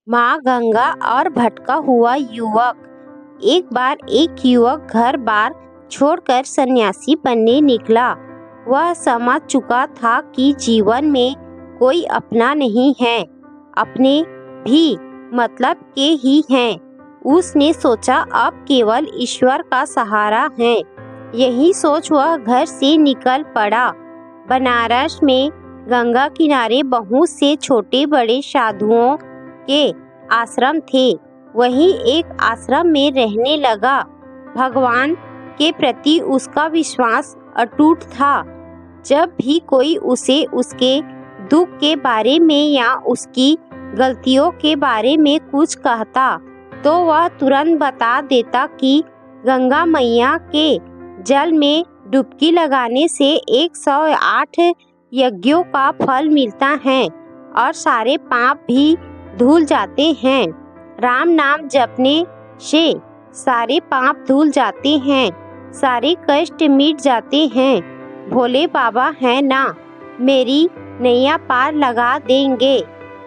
माँ गंगा और भटका हुआ युवक। एक बार एक युवक घर बार छोड़कर सन्यासी बनने निकला। वह समझ चुका था कि जीवन में कोई अपना नहीं है, अपने भी मतलब के ही हैं। उसने सोचा अब केवल ईश्वर का सहारा है। यही सोच वह घर से निकल पड़ा। बनारस में गंगा किनारे बहुत से छोटे बड़े साधुओं के आश्रम थे। वहीं एक आश्रम में रहने लगा। भगवान के प्रति उसका विश्वास अटूट था। जब भी कोई उसे उसके दुख के बारे में या उसकी गलतियों के बारे में कुछ कहता तो वह तुरंत बता देता कि गंगा मैया के जल में डुबकी लगाने से 108 यज्ञों का फल मिलता है और सारे पाप भी धुल जाते हैं। राम नाम जपने से सारे पाप धुल जाते हैं, सारे कष्ट मिट जाते हैं। भोले बाबा है ना, मेरी नैया पार लगा देंगे।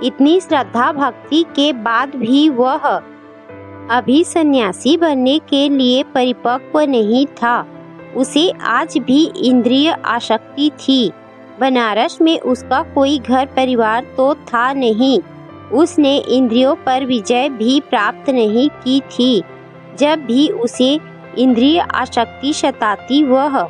इतनी श्रद्धा भक्ति के बाद भी वह अभी सन्यासी बनने के लिए परिपक्व नहीं था। उसे आज भी इंद्रिय आसक्ति थी। बनारस में उसका कोई घर परिवार तो था नहीं। उसने इंद्रियों पर विजय भी प्राप्त नहीं की थी। जब भी उसे इंद्रिय आसक्ति सताती वह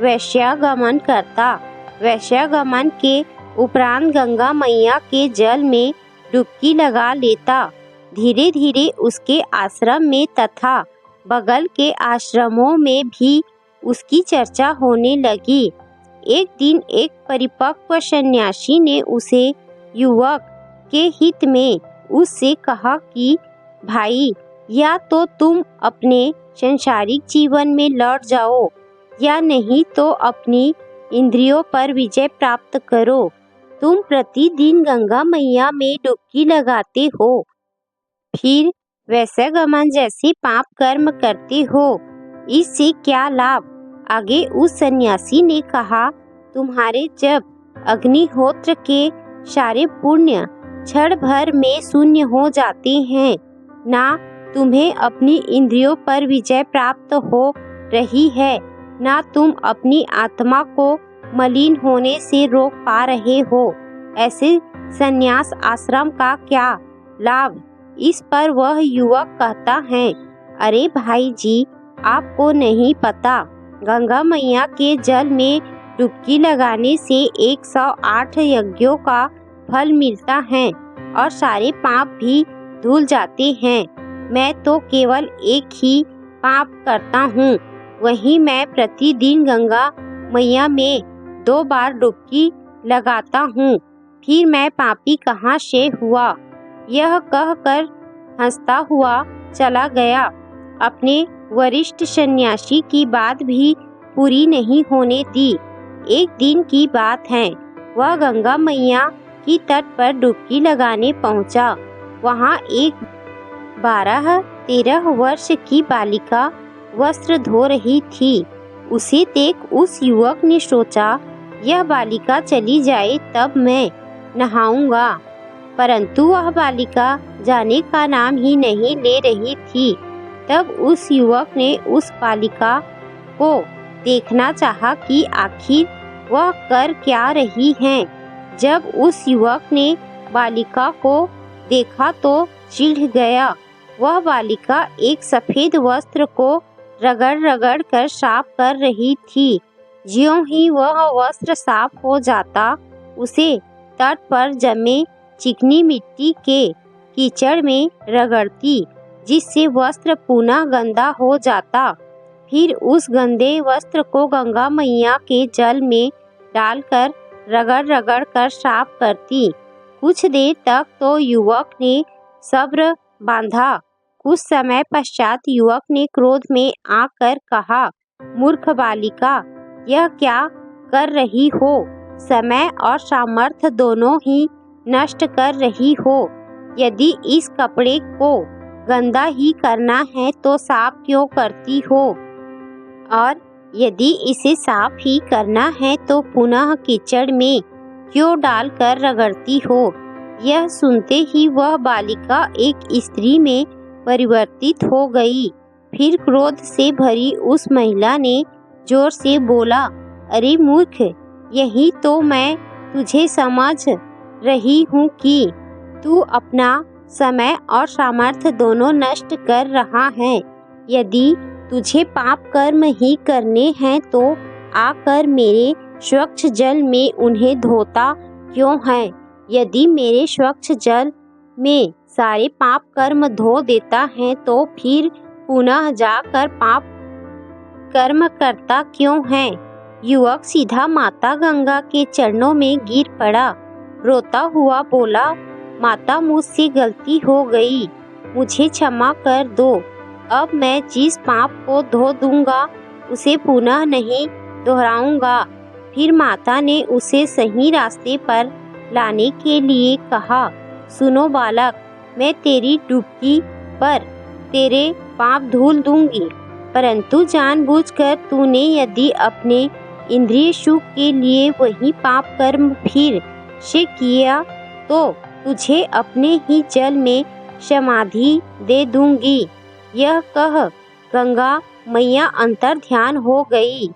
वैश्यागमन करता। वैश्यागमन के उपरांत गंगा मैया के जल में डुबकी लगा लेता। धीरे धीरे उसके आश्रम में तथा बगल के आश्रमों में भी उसकी चर्चा होने लगी। एक दिन एक परिपक्व सन्यासी ने उसे युवक के हित में उससे कहा कि भाई, या तो तुम अपने सांसारिक जीवन में लौट जाओ या नहीं तो अपनी इंद्रियों पर विजय प्राप्त करो। तुम प्रतिदिन गंगा मैया में डुबकी लगाते हो, फिर वैश्यगमन जैसे पाप कर्म करते हो, इससे क्या लाभ? आगे उस सन्यासी ने कहा, तुम्हारे जब अग्निहोत्र के सारे पुण्य क्षण भर में शून्य हो जाते हैं, ना तुम्हें अपनी इंद्रियों पर विजय प्राप्त हो रही है, ना तुम अपनी आत्मा को मलिन होने से रोक पा रहे हो, ऐसे संन्यास आश्रम का क्या लाभ? इस पर वह युवक कहता है, अरे भाई जी, आपको नहीं पता, गंगा मैया के जल में डुबकी लगाने से 108 यज्ञों का फल मिलता है और सारे पाप भी धुल जाते हैं। मैं तो केवल एक ही पाप करता हूँ, वही मैं प्रतिदिन गंगा मैया में 2 बार डुबकी लगाता हूँ, फिर मैं पापी कहाँ से हुआ? यह कहकर हंसता हुआ चला गया। अपने वरिष्ठ सन्यासी की बात भी पूरी नहीं होने दी। एक दिन की बात है, वह गंगा मैया की तट पर डुबकी लगाने पहुंचा। वहां एक 12-13 वर्ष की बालिका वस्त्र धो रही थी। उसे देख उस युवक ने सोचा, यह बालिका चली जाए तब मैं नहाऊंगा। परंतु वह बालिका जाने का नाम ही नहीं ले रही थी। तब उस युवक ने उस बालिका को देखना चाहा कि आखिर वह कर क्या रही है। जब उस युवक ने बालिका को देखा तो चिढ़ गया। वह बालिका एक सफेद वस्त्र को रगड़ रगड़ कर साफ कर रही थी। ज्यों ही वह वस्त्र साफ हो जाता, उसे तट पर जमे चिकनी मिट्टी के कीचड़ में रगड़ती, जिससे वस्त्र पुनः गंदा हो जाता। फिर उस गंदे वस्त्र को गंगा मैया के जल में डालकर रगड़ रगड़ कर साफ करती। कुछ देर तक तो युवक ने सब्र बांधा। कुछ समय पश्चात युवक ने क्रोध में आकर कहा, मूर्ख बालिका, यह क्या कर रही हो? समय और सामर्थ्य दोनों ही नष्ट कर रही हो। यदि इस कपड़े को गंदा ही करना है तो साफ क्यों करती हो? और यदि इसे साफ ही करना है तो पुनः कीचड़ में क्यों डालकर रगड़ती हो? यह सुनते ही वह बालिका एक स्त्री में परिवर्तित हो गई। फिर क्रोध से भरी उस महिला ने जोर से बोला, अरे मूर्ख, यही तो मैं तुझे समझ रही हूँ कि तू अपना समय और सामर्थ्य दोनों नष्ट कर रहा है। यदि तुझे पाप कर्म ही करने हैं तो आकर मेरे स्वच्छ जल में उन्हें धोता क्यों है? यदि मेरे स्वच्छ जल में सारे पाप कर्म धो देता है तो फिर पुनः जाकर पाप कर्म करता क्यों है? युवक सीधा माता गंगा के चरणों में गिर पड़ा। रोता हुआ बोला, माता, मुझसे गलती हो गई, मुझे क्षमा कर दो। अब मैं जिस पाप को धो दूंगा उसे पुनः नहीं दोहराऊंगा। फिर माता ने उसे सही रास्ते पर लाने के लिए कहा, सुनो बालक, मैं तेरी डुबकी पर तेरे पाप धुल दूंगी, परंतु जानबूझकर तूने यदि अपने इंद्रिय सुख के लिए वही पाप कर्म फिर से किया तो तुझे अपने ही जल में समाधि दे दूंगी। यह कह गंगा मैया अंतर ध्यान हो गई।